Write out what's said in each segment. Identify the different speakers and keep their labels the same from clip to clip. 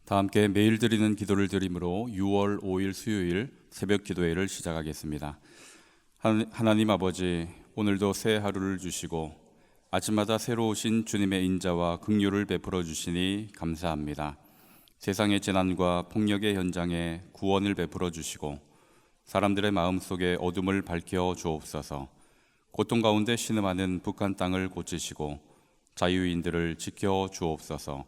Speaker 1: 다 함께 매일 드리는 기도를 드림으로 6월 5일 수요일 새벽 기도회를 시작하겠습니다. 하나님 아버지, 오늘도 새 하루를 주시고 아침마다 새로 오신 주님의 인자와 긍휼을 베풀어 주시니 감사합니다. 세상의 재난과 폭력의 현장에 구원을 베풀어 주시고 사람들의 마음속에 어둠을 밝혀 주옵소서. 고통 가운데 신음하는 북한 땅을 고치시고 자유인들을 지켜 주옵소서.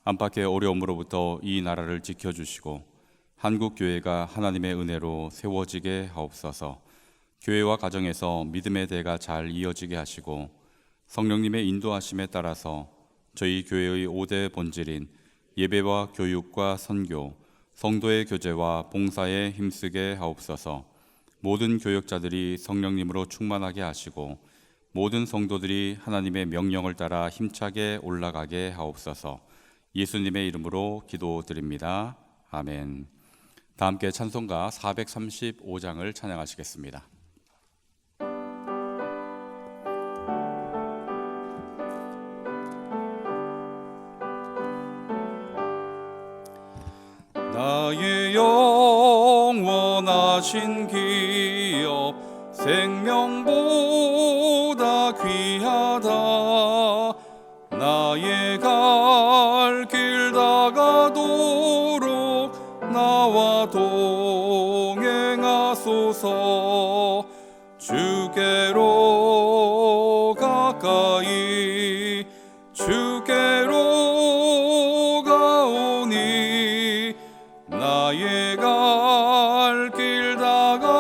Speaker 1: 안팎의 어려움으로부터 이 나라를 지켜주시고 한국 교회가 하나님의 은혜로 세워지게 하옵소서. 교회와 가정에서 믿음의 대가 잘 이어지게 하시고 성령님의 인도하심에 따라서 저희 교회의 5대 본질인 예배와 교육과 선교, 성도의 교제와 봉사에 힘쓰게 하옵소서. 모든 교역자들이 성령님으로 충만하게 하시고 모든 성도들이 하나님의 명령을 따라 힘차게 올라가게 하옵소서. 예수님의 이름으로 기도드립니다. 아멘. 다 함께 찬송가 435장을 찬양하시겠습니다. 나의 영원하신 기업 생명보다 귀하다. 나의 갈 길 다가도록 나와 동행하소서. 주께로 가까이 주께로 가오니 나의 갈 길 다가도록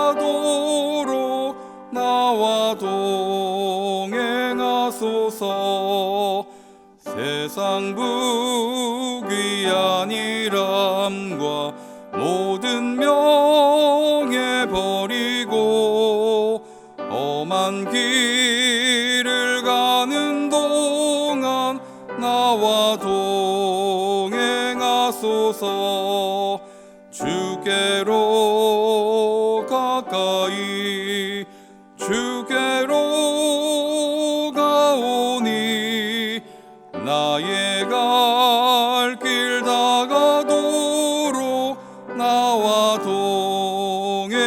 Speaker 1: 나와 동행하소서. 세상 부귀한 일함과 모든 명예 버리고 험한 길을 가는 동안 나와 동행하소서. 주께로 가까이 주께로 가오니 나의 갈 길 다가도록 나와 동행하소서.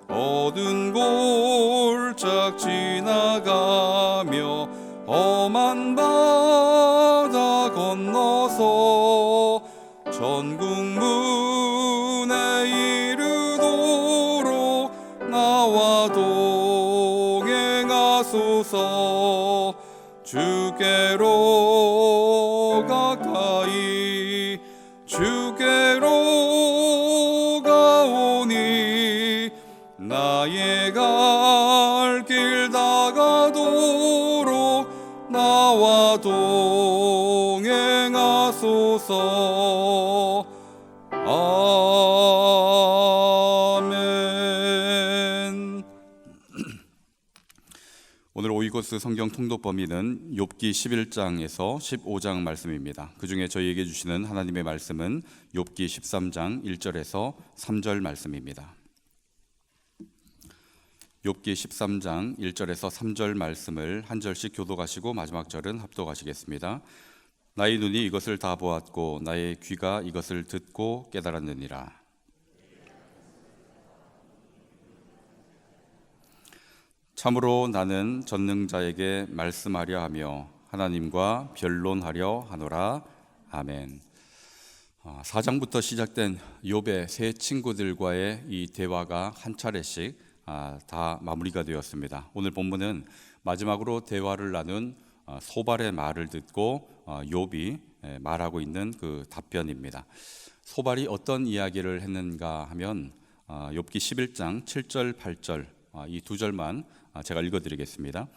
Speaker 1: 어두운 골짝 지나가며 험한 바다 건너서 전국 문에 이르도록 나와 동행하소서. 주께로 가까이 주께로 가오니 나의 갈 길 다가도록 나와 동행하소서. 아멘. 오늘 오이코스 성경 통독 범위는 욥기 11장에서 15장 말씀입니다. 그 중에 저희에게 주시는 하나님의 말씀은 욥기 13장 1절에서 3절 말씀입니다. 욥기 13장 1절에서 3절 말씀을 한 절씩 교독하시고 마지막 절은 합독하시겠습니다. 나의 눈이 이것을 다 보았고 나의 귀가 이것을 듣고 깨달았느니라. 참으로 나는 전능자에게 말씀하려 하며 하나님과 변론하려 하노라. 아멘. 4장부터 시작된 욥의 세 친구들과의 이 대화가 한 차례씩 다 마무리가 되었습니다. 오늘 본문은 마지막으로 대화를 나눈 소발의 말을 듣고 욥이 말하고 있는 그 답변입니다. 소발이 어떤 이야기를 했는가 하면 욥기 11장 7절 8절 이 두 절만 제가 읽어드리겠습니다.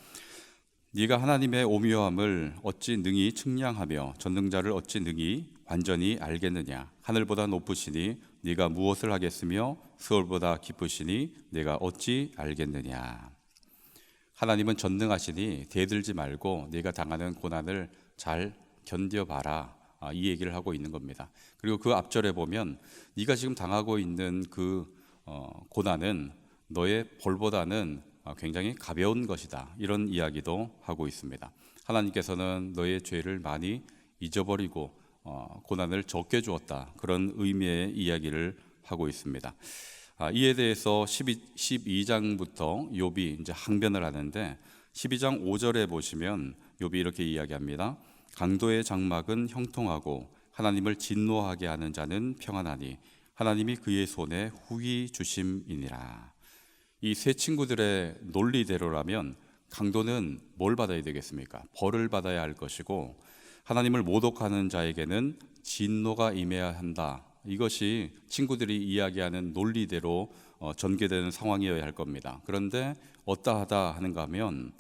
Speaker 1: 네가 하나님의 오묘함을 어찌 능히 측량하며 전능자를 어찌 능히 완전히 알겠느냐. 하늘보다 높으시니 네가 무엇을 하겠으며 서울보다 깊으시니 네가 어찌 알겠느냐. 하나님은 전능하시니 대들지 말고 네가 당하는 고난을 잘 견뎌봐라. 이 얘기를 하고 있는 겁니다. 그리고 그 앞절에 보면 네가 지금 당하고 있는 그 고난은 너의 벌보다는 굉장히 가벼운 것이다. 이런 이야기도 하고 있습니다. 하나님께서는 너의 죄를 많이 잊어버리고 고난을 적게 주었다. 그런 의미의 이야기를 하고 있습니다. 이에 대해서 12장부터 욥이 이제 항변을 하는데 12장 5절에 보시면 욥이 이렇게 이야기합니다. 강도의 장막은 형통하고 하나님을 진노하게 하는 자는 평안하니 하나님이 그의 손에 후히 주심이니라. 이 세 친구들의 논리대로라면 강도는 뭘 받아야 되겠습니까? 벌을 받아야 할 것이고 하나님을 모독하는 자에게는 진노가 임해야 한다. 이것이 친구들이 이야기하는 논리대로 전개되는 상황이어야 할 겁니다. 그런데 어떠하다 하는가 하면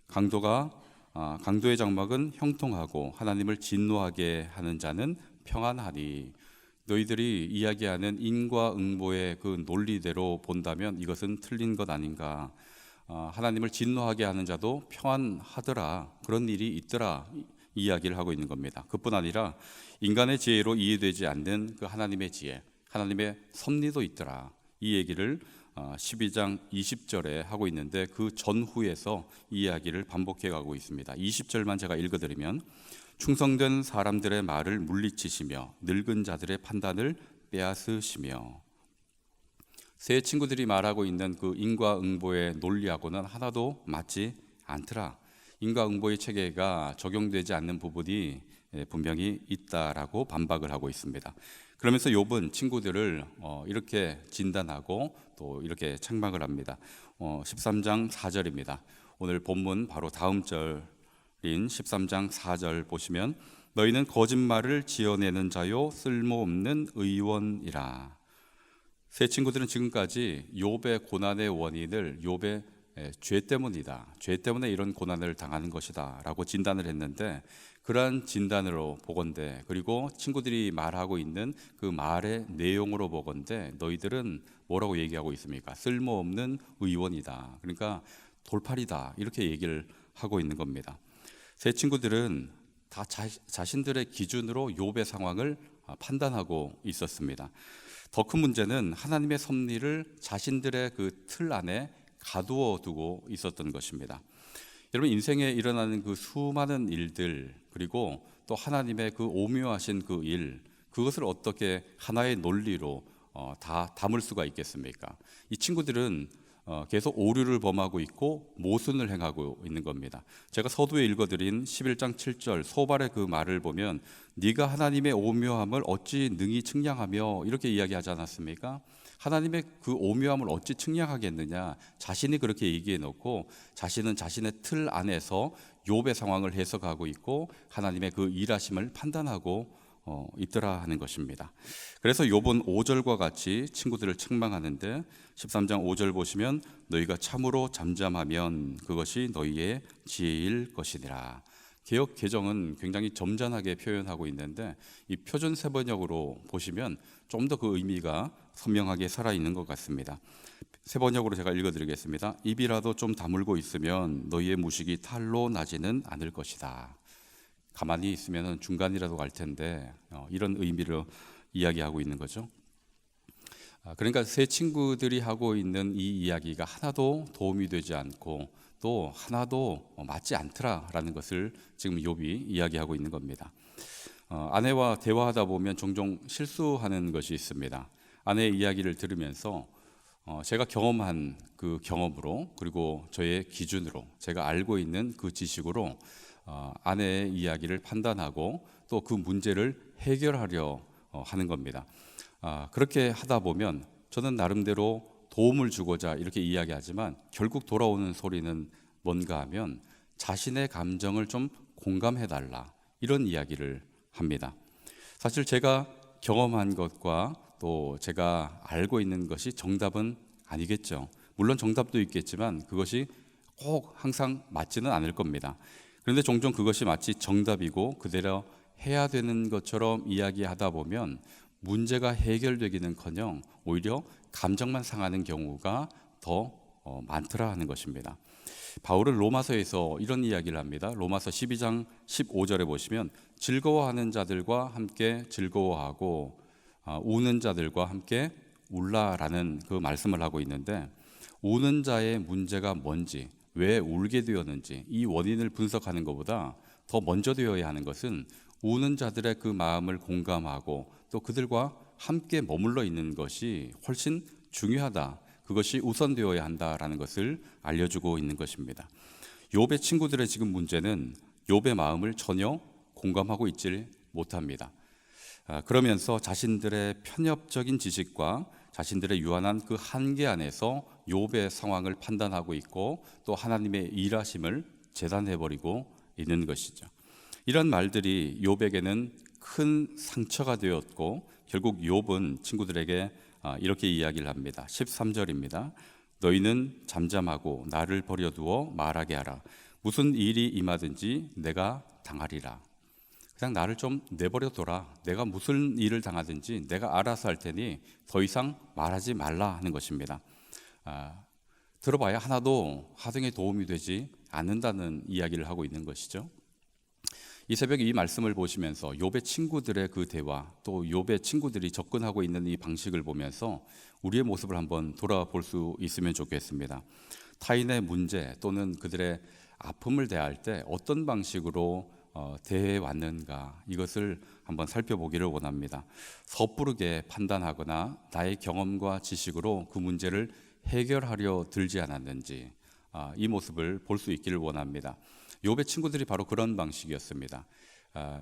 Speaker 1: 강도의 장막은 형통하고 하나님을 진노하게 하는 자는 평안하니, 너희들이 이야기하는 인과응보의 그 논리대로 본다면 이것은 틀린 것 아닌가. 하나님을 진노하게 하는 자도 평안하더라, 그런 일이 있더라, 이야기를 하고 있는 겁니다. 그뿐 아니라 인간의 지혜로 이해되지 않는 그 하나님의 지혜, 하나님의 섭리도 있더라, 이 얘기를 12장 20절에 하고 있는데 그 전후에서 이 이야기를 반복해 가고 있습니다. 20절만 제가 읽어드리면 충성된 사람들의 말을 물리치시며 늙은 자들의 판단을 빼앗으시며. 세 친구들이 말하고 있는 그 인과응보의 논리하고는 하나도 맞지 않더라. 인과응보의 체계가 적용되지 않는 부분이 분명히 있다라고 반박을 하고 있습니다. 그러면서 욥은 친구들을 이렇게 진단하고 또 이렇게 책망을 합니다. 13장 4절입니다. 오늘 본문 바로 다음 절인 13장 4절 보시면 너희는 거짓말을 지어내는 자요 쓸모없는 의원이라. 세 친구들은 지금까지 욥의 고난의 원인을 욥의 죄 때문이다, 죄 때문에 이런 고난을 당하는 것이다 라고 진단을 했는데, 그러한 진단으로 보건대, 그리고 친구들이 말하고 있는 그 말의 내용으로 보건대 너희들은 뭐라고 얘기하고 있습니까? 쓸모없는 의원이다, 그러니까 돌팔이다, 이렇게 얘기를 하고 있는 겁니다. 세 친구들은 다 자신들의 기준으로 욥의 상황을 판단하고 있었습니다. 더 큰 문제는 하나님의 섭리를 자신들의 그 틀 안에 가두어 두고 있었던 것입니다. 여러분, 인생에 일어나는 그 수많은 일들, 그리고 또 하나님의 그 오묘하신 그 일, 그것을 어떻게 하나의 논리로 다 담을 수가 있겠습니까? 이 친구들은 계속 오류를 범하고 있고 모순을 행하고 있는 겁니다. 제가 서두에 읽어드린 11장 7절 소발의 그 말을 보면 네가 하나님의 오묘함을 어찌 능히 측량하며, 이렇게 이야기하지 않았습니까? 하나님의 그 오묘함을 어찌 측량하겠느냐, 자신이 그렇게 얘기해 놓고 자신은 자신의 틀 안에서 욥의 상황을 해석하고 있고 하나님의 그 일하심을 판단하고 있더라 하는 것입니다. 그래서 욥은 5절과 같이 친구들을 책망하는데 13장 5절 보시면 너희가 참으로 잠잠하면 그것이 너희의 지혜일 것이니라. 개역 개정은 굉장히 점잖하게 표현하고 있는데 이 표준 세번역으로 보시면 좀 더 그 의미가 선명하게 살아있는 것 같습니다. 세번역으로 제가 읽어드리겠습니다. 입이라도 좀 다물고 있으면 너희의 무식이 탈로 나지는 않을 것이다. 가만히 있으면 중간이라도 갈 텐데 이런 의미로 이야기하고 있는 거죠. 그러니까 세 친구들이 하고 있는 이 이야기가 하나도 도움이 되지 않고 또 하나도 맞지 않더라라는 것을 지금 욥이 이야기하고 있는 겁니다. 아내와 대화하다 보면 종종 실수하는 것이 있습니다. 아내의 이야기를 들으면서 제가 경험한 그 경험으로, 그리고 저의 기준으로, 제가 알고 있는 그 지식으로 아내의 이야기를 판단하고 또 그 문제를 해결하려 하는 겁니다. 그렇게 하다 보면 저는 나름대로 도움을 주고자 이렇게 이야기하지만 결국 돌아오는 소리는 뭔가 하면 자신의 감정을 좀 공감해달라, 이런 이야기를 합니다. 사실 제가 경험한 것과 또 제가 알고 있는 것이 정답은 아니겠죠. 물론 정답도 있겠지만 그것이 꼭 항상 맞지는 않을 겁니다. 그런데 종종 그것이 마치 정답이고 그대로 해야 되는 것처럼 이야기하다 보면 문제가 해결되기는커녕 오히려 감정만 상하는 경우가 더 많더라 하는 것입니다. 바울은 로마서에서 이런 이야기를 합니다. 로마서 12장 15절에 보시면 즐거워하는 자들과 함께 즐거워하고 우는 자들과 함께 울라라는 그 말씀을 하고 있는데, 우는 자의 문제가 뭔지, 왜 울게 되었는지 이 원인을 분석하는 것보다 더 먼저 되어야 하는 것은 우는 자들의 그 마음을 공감하고 또 그들과 함께 머물러 있는 것이 훨씬 중요하다. 그것이 우선되어야 한다라는 것을 알려주고 있는 것입니다. 욥의 친구들의 지금 문제는 욥의 마음을 전혀 공감하고 있질 못합니다. 그러면서 자신들의 편협적인 지식과 자신들의 유한한 그 한계 안에서 욥의 상황을 판단하고 있고 또 하나님의 일하심을 재단해버리고 있는 것이죠. 이런 말들이 욥에게는 큰 상처가 되었고 결국 욥은 친구들에게 이렇게 이야기를 합니다. 13절입니다. 너희는 잠잠하고 나를 버려두어 말하게 하라. 무슨 일이 임하든지 내가 당하리라. 그냥 나를 좀 내버려둬라. 내가 무슨 일을 당하든지 내가 알아서 할 테니 더 이상 말하지 말라 하는 것입니다. 들어봐야 하나도 하등에 도움이 되지 않는다는 이야기를 하고 있는 것이죠. 이 새벽에 이 말씀을 보시면서 욥의 친구들의 그 대화, 또 욥의 친구들이 접근하고 있는 이 방식을 보면서 우리의 모습을 한번 돌아볼 수 있으면 좋겠습니다. 타인의 문제 또는 그들의 아픔을 대할 때 어떤 방식으로 대해 왔는가, 이것을 한번 살펴보기를 원합니다. 섣부르게 판단하거나 나의 경험과 지식으로 그 문제를 해결하려 들지 않았는지, 이 모습을 볼 수 있기를 원합니다. 욥의 친구들이 바로 그런 방식이었습니다.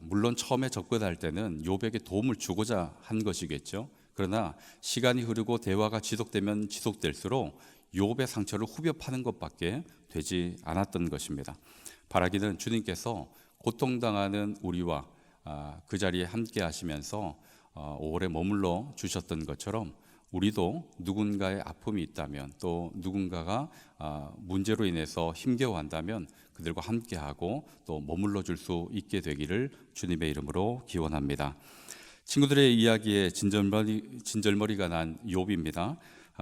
Speaker 1: 물론 처음에 접근할 때는 욥에게 도움을 주고자 한 것이겠죠. 그러나 시간이 흐르고 대화가 지속되면 지속될수록 욥의 상처를 후벼 파는 것밖에 되지 않았던 것입니다. 바라기는 주님께서 고통당하는 우리와 그 자리에 함께 하시면서 오래 머물러 주셨던 것처럼 우리도 누군가의 아픔이 있다면 또 누군가가 문제로 인해서 힘겨워한다면 그들과 함께하고 또 머물러 줄 수 있게 되기를 주님의 이름으로 기원합니다. 친구들의 이야기에 진절머리가 난 욥입니다.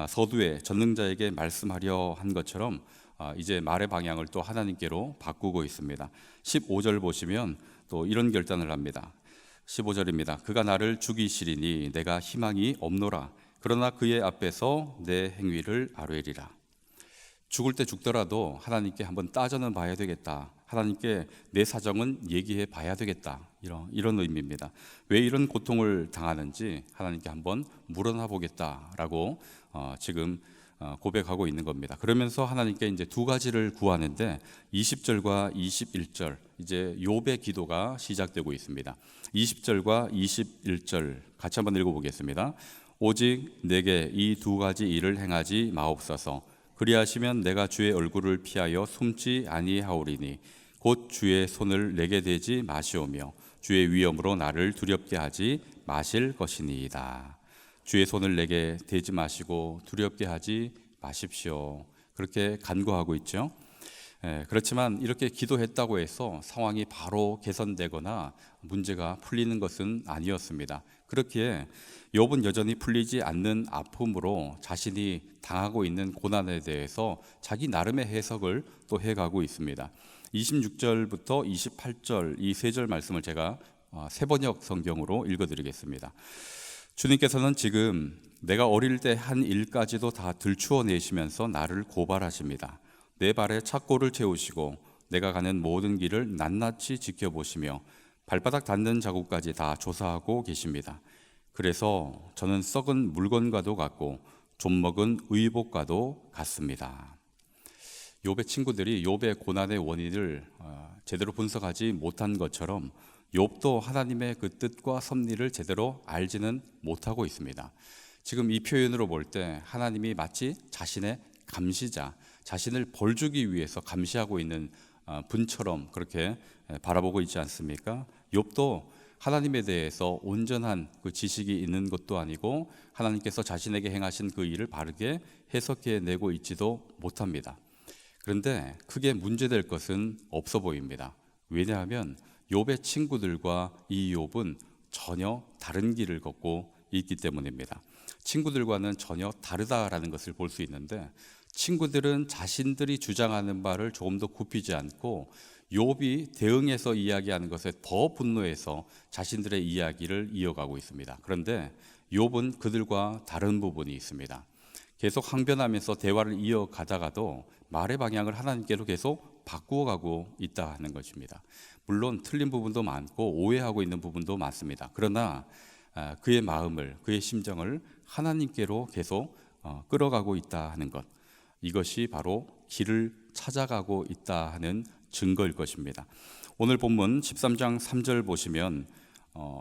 Speaker 1: 서두에 전능자에게 말씀하려 한 것처럼 이제 말의 방향을 또 하나님께로 바꾸고 있습니다. 15절 보시면 또 이런 결단을 합니다. 15절입니다. 그가 나를 죽이시리니 내가 희망이 없노라. 그러나 그의 앞에서 내 행위를 아뢰리라. 죽을 때 죽더라도 하나님께 한번 따져는 봐야 되겠다. 하나님께 내 사정은 얘기해 봐야 되겠다. 이런 의미입니다. 왜 이런 고통을 당하는지 하나님께 한번 물어나 보겠다라고 지금 고백하고 있는 겁니다. 그러면서 하나님께 이제 두 가지를 구하는데 20절과 21절 이제 욥의 기도가 시작되고 있습니다. 20절과 21절 같이 한번 읽어보겠습니다. 오직 내게 이 두 가지 일을 행하지 마옵소서. 그리하시면 내가 주의 얼굴을 피하여 숨지 아니하오리니 곧 주의 손을 내게 대지 마시오며 주의 위엄으로 나를 두렵게 하지 마실 것이니이다. 주의 손을 내게 대지 마시고 두렵게 하지 마십시오. 그렇게 간구하고 있죠. 그렇지만 이렇게 기도했다고 해서 상황이 바로 개선되거나 문제가 풀리는 것은 아니었습니다. 그렇기에 욥은 여전히 풀리지 않는 아픔으로 자신이 당하고 있는 고난에 대해서 자기 나름의 해석을 또 해가고 있습니다. 26절부터 28절 이 세 절 말씀을 제가 세번역 성경으로 읽어드리겠습니다. 주님께서는 지금 내가 어릴 때 한 일까지도 다 들추어내시면서 나를 고발하십니다. 내 발에 착고를 채우시고 내가 가는 모든 길을 낱낱이 지켜보시며 발바닥 닿는 자국까지 다 조사하고 계십니다. 그래서 저는 썩은 물건과도 같고 좀먹은 의복과도 같습니다. 욥의 친구들이 욥의 고난의 원인을 제대로 분석하지 못한 것처럼 욥도 하나님의 그 뜻과 섭리를 제대로 알지는 못하고 있습니다. 지금 이 표현으로 볼 때 하나님이 마치 자신의 감시자, 자신을 벌주기 위해서 감시하고 있는 분처럼 그렇게 바라보고 있지 않습니까? 욥도 하나님에 대해서 온전한 그 지식이 있는 것도 아니고 하나님께서 자신에게 행하신 그 일을 바르게 해석해내고 있지도 못합니다. 그런데 크게 문제될 것은 없어 보입니다. 왜냐하면 욥의 친구들과 이 욥은 전혀 다른 길을 걷고 있기 때문입니다. 친구들과는 전혀 다르다라는 것을 볼 수 있는데 친구들은 자신들이 주장하는 바를 조금 더 굽히지 않고 욥이 대응해서 이야기하는 것에 더 분노해서 자신들의 이야기를 이어가고 있습니다. 그런데 욥은 그들과 다른 부분이 있습니다. 계속 항변하면서 대화를 이어가다가도 말의 방향을 하나님께로 계속 바꾸어가고 있다 하는 것입니다. 물론 틀린 부분도 많고 오해하고 있는 부분도 많습니다. 그러나 그의 마음을, 그의 심정을 하나님께로 계속 끌어가고 있다 하는 것, 이것이 바로 길을 찾아가고 있다 하는 증거일 것입니다. 오늘 본문 13장 3절 보시면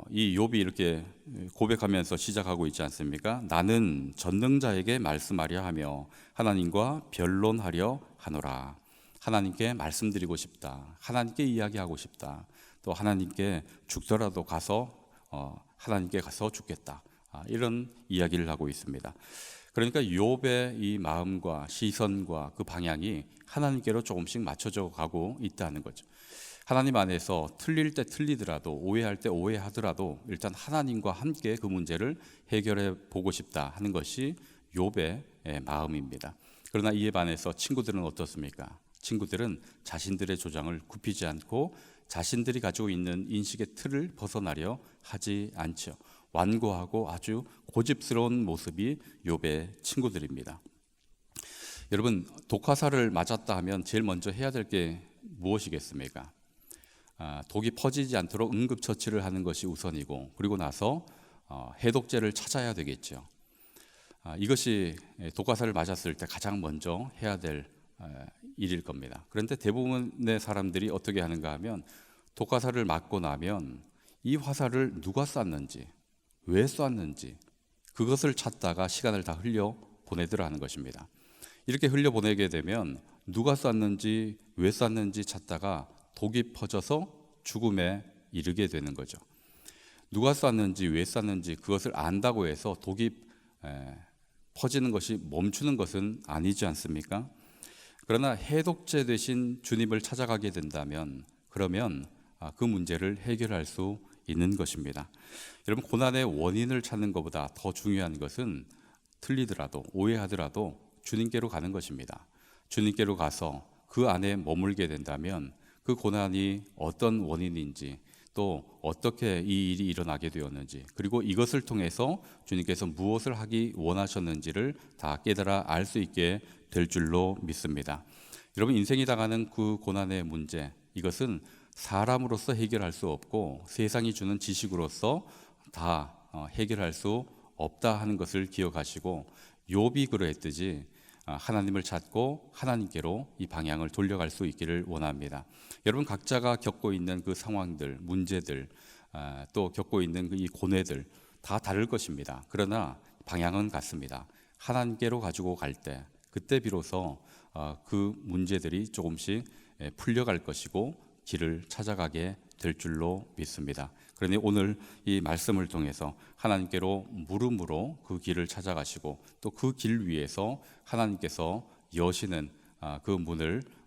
Speaker 1: 이 욥이 이렇게 고백하면서 시작하고 있지 않습니까? 나는 전능자에게 말씀하려 하며 하나님과 변론하려 하노라. 하나님께 말씀드리고 싶다. 하나님께 이야기하고 싶다. 또 하나님께 죽더라도 가서 하나님께 가서 죽겠다. 이런 이야기를 하고 있습니다. 그러니까 욥의 이 마음과 시선과 그 방향이 하나님께로 조금씩 맞춰져 가고 있다는 거죠. 하나님 안에서 틀릴 때 틀리더라도, 오해할 때 오해하더라도 일단 하나님과 함께 그 문제를 해결해 보고 싶다 하는 것이 욥의 마음입니다. 그러나 이에 반해서 친구들은 어떻습니까? 친구들은 자신들의 주장을 굽히지 않고 자신들이 가지고 있는 인식의 틀을 벗어나려 하지 않죠. 완고하고 아주 고집스러운 모습이 욥의 친구들입니다. 여러분, 독화살을 맞았다 하면 제일 먼저 해야 될 게 무엇이겠습니까? 독이 퍼지지 않도록 응급처치를 하는 것이 우선이고, 그리고 나서 해독제를 찾아야 되겠죠. 이것이 독화살을 맞았을 때 가장 먼저 해야 될 일일 겁니다. 그런데 대부분의 사람들이 어떻게 하는가 하면 독화살을 맞고 나면 이 화살을 누가 쐈는지, 왜 쐈는지 그것을 찾다가 시간을 다 흘려 보내더라 하는 것입니다. 이렇게 흘려 보내게 되면 누가 쐈는지, 왜 쐈는지 찾다가 독이 퍼져서 죽음에 이르게 되는 거죠. 누가 쐈는지, 왜 쐈는지 그것을 안다고 해서 독이 퍼지는 것이 멈추는 것은 아니지 않습니까? 그러나 해독제 대신 주님을 찾아가게 된다면 그러면 그 문제를 해결할 수 있는 것입니다. 여러분, 고난의 원인을 찾는 것보다 더 중요한 것은 틀리더라도 오해하더라도 주님께로 가는 것입니다. 주님께로 가서 그 안에 머물게 된다면 그 고난이 어떤 원인인지, 또 어떻게 이 일이 일어나게 되었는지, 그리고 이것을 통해서 주님께서 무엇을 하기 원하셨는지를 다 깨달아 알 수 있게 될 줄로 믿습니다. 여러분, 인생이 당하는 그 고난의 문제, 이것은 사람으로서 해결할 수 없고 세상이 주는 지식으로서 다 해결할 수 없다 하는 것을 기억하시고, 욥이 그러했듯이 하나님을 찾고 하나님께로 이 방향을 돌려갈 수 있기를 원합니다. 여러분, 각자가 겪고 있는 그 상황들, 문제들, 또 겪고 있는 이 고뇌들 다 다를 것입니다. 그러나 방향은 같습니다. 하나님께로 가지고 갈 때, 그때 비로소 그 문제들이 조금씩 풀려갈 것이고 길을 찾아가게 될 줄로 믿습니다. 그러니 오늘 이 말씀을 통해서 하나님께로 물음으로 그 길을 찾아가시고, 또 그 길 위에서 하나님께서 여시는 그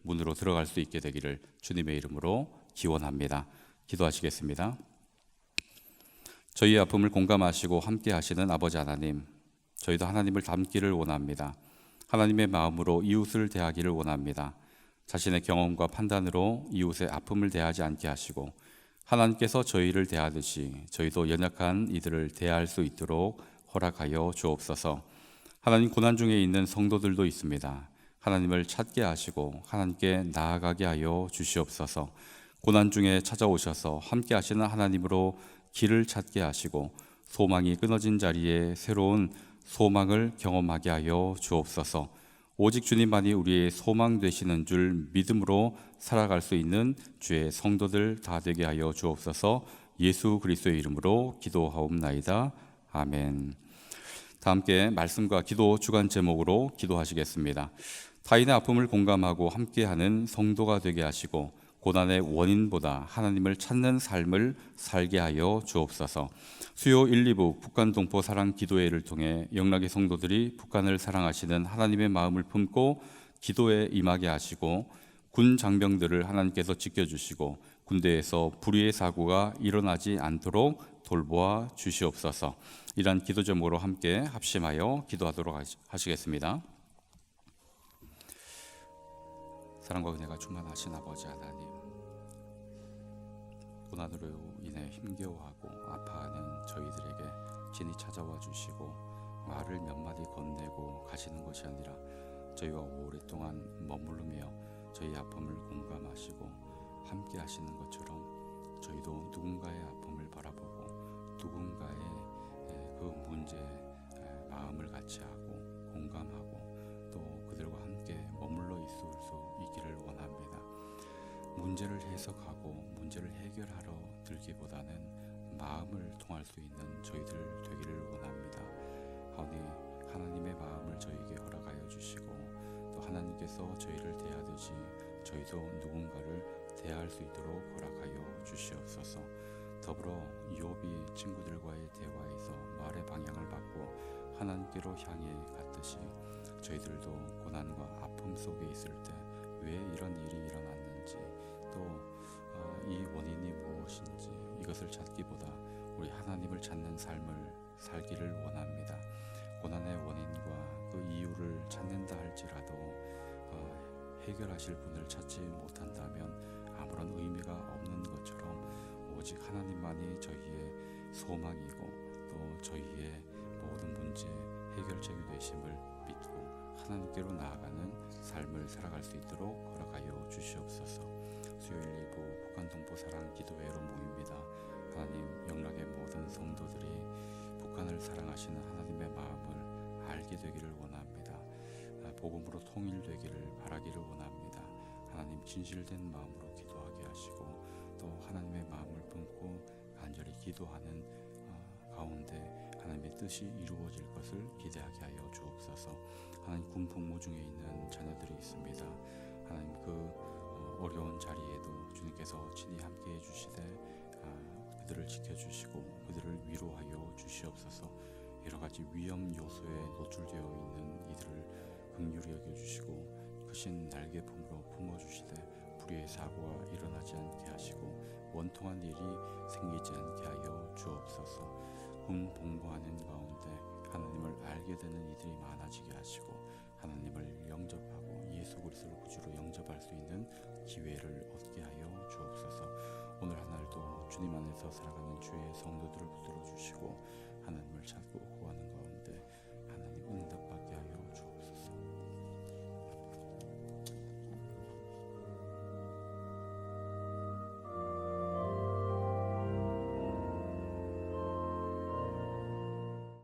Speaker 1: 문으로 들어갈 수 있게 되기를 주님의 이름으로 기원합니다. 기도하시겠습니다. 저희의 아픔을 공감하시고 함께 하시는 아버지 하나님, 저희도 하나님을 닮기를 원합니다. 하나님의 마음으로 이웃을 대하기를 원합니다. 자신의 경험과 판단으로 이웃의 아픔을 대하지 않게 하시고, 하나님께서 저희를 대하듯이 저희도 연약한 이들을 대할 수 있도록 허락하여 주옵소서. 하나님, 고난 중에 있는 성도들도 있습니다. 하나님을 찾게 하시고 하나님께 나아가게 하여 주시옵소서. 고난 중에 찾아오셔서 함께 하시는 하나님으로 길을 찾게 하시고, 소망이 끊어진 자리에 새로운 소망을 경험하게 하여 주옵소서. 오직 주님만이 우리의 소망 되시는 줄 믿음으로 살아갈 수 있는 주의 성도들 다 되게 하여 주옵소서. 예수 그리스도의 이름으로 기도하옵나이다. 아멘. 다 함께 말씀과 기도 주간 제목으로 기도하시겠습니다. 타인의 아픔을 공감하고 함께하는 성도가 되게 하시고, 고난의 원인보다 하나님을 찾는 삶을 살게 하여 주옵소서. 수요 1, 2부 북한 동포 사랑 기도회를 통해 영락의 성도들이 북한을 사랑하시는 하나님의 마음을 품고 기도에 임하게 하시고, 군 장병들을 하나님께서 지켜주시고 군대에서 불의의 사고가 일어나지 않도록 돌보아 주시옵소서. 이러한 기도 제목으로 함께 합심하여 기도하도록 하시겠습니다. 사랑과 은혜가 충만하신 아버지 하나님, 고난으로 인해 힘겨워하고 아파하는 저희들에게 진히 찾아와 주시고 말을 몇 마디 건네고 가시는 것이 아니라 저희와 오랫동안 머무르며 저희 아픔을 공감하시고 함께 하시는 것처럼 저희도 누군가의 아픔을 바라보고 누군가의 그 문제에 마음을 같이 하고 공감하고 또 그들과 함께 머물러 있을 수 있기를 원합니다. 문제를 해석하고 문제를 해결하러 들기보다는 마음을 통할 수 있는 저희들 되기를 원합니다. 하나님의 마음을 저에게 허락하여 주시고 또 하나님께서 저희를 대하듯이 저희도 누군가를 대할 수 있도록 허락하여 주시옵소서. 더불어 욥이 친구들과의 대화에서 말의 방향을 바꾸어 하나님께로 향해 갔듯이 저희들도 고난과 아픔 속에 있을 때 왜 이런 일이 일어났는지 또 이 원인이 무엇인지 이것을 찾기보다 우리 하나님을 찾는 삶을 살기를 원합니다. 고난의 원인과 그 이유를 찾는다 할지라도 해결하실 분을 찾지 못한다면 아무런 의미가 없는 것처럼 오직 하나님만이 저희의 소망이고 또 저희의 모든 문제 해결책이 되심을 믿고 하나님께로 나아가는 삶을 살아갈 수 있도록 허락하여 주시옵소서. 수요일 2부 북한동포 사랑 기도회로 모입니다. 하나님, 영락의 모든 성도들이 북한을 사랑하시는 하나님의 마음을 알게 되기를 원합니다. 복음으로 통일되기를 바라기를 원합니다. 하나님, 진실된 마음으로 기도하게 하시고 또 하나님의 마음을 품고 간절히 기도하는 가운데 하나님의 뜻이 이루어질 것을 기대하게 하여 주옵소서. 하나님, 군 복무 중에 있는 자녀들이 있습니다. 하나님, 그 어려운 자리에도 주님께서 친히 함께 해주시되 그들을 지켜주시고 그들을 위로하여 주시옵소서. 여러가지 위험 요소에 노출되어 있는 이들을 긍휼히 여겨주시고 크신 날개품으로 품어주시되 불의의 사고가 일어나지 않게 하시고 원통한 일이 생기지 않게 하여 주옵소서. 군 복무하는 가운데 하나님을 알게 되는 이들이 많아지게 하시고 하나님을 영접하고 예수 그리스도를 구주로 영접할 수 있는 기회를 얻게 하여 주옵소서. 오늘 하늘도 주님 안에서 살아가는 주의 성도들을 붙들어 주시고 하나님을 찾고 구하는 것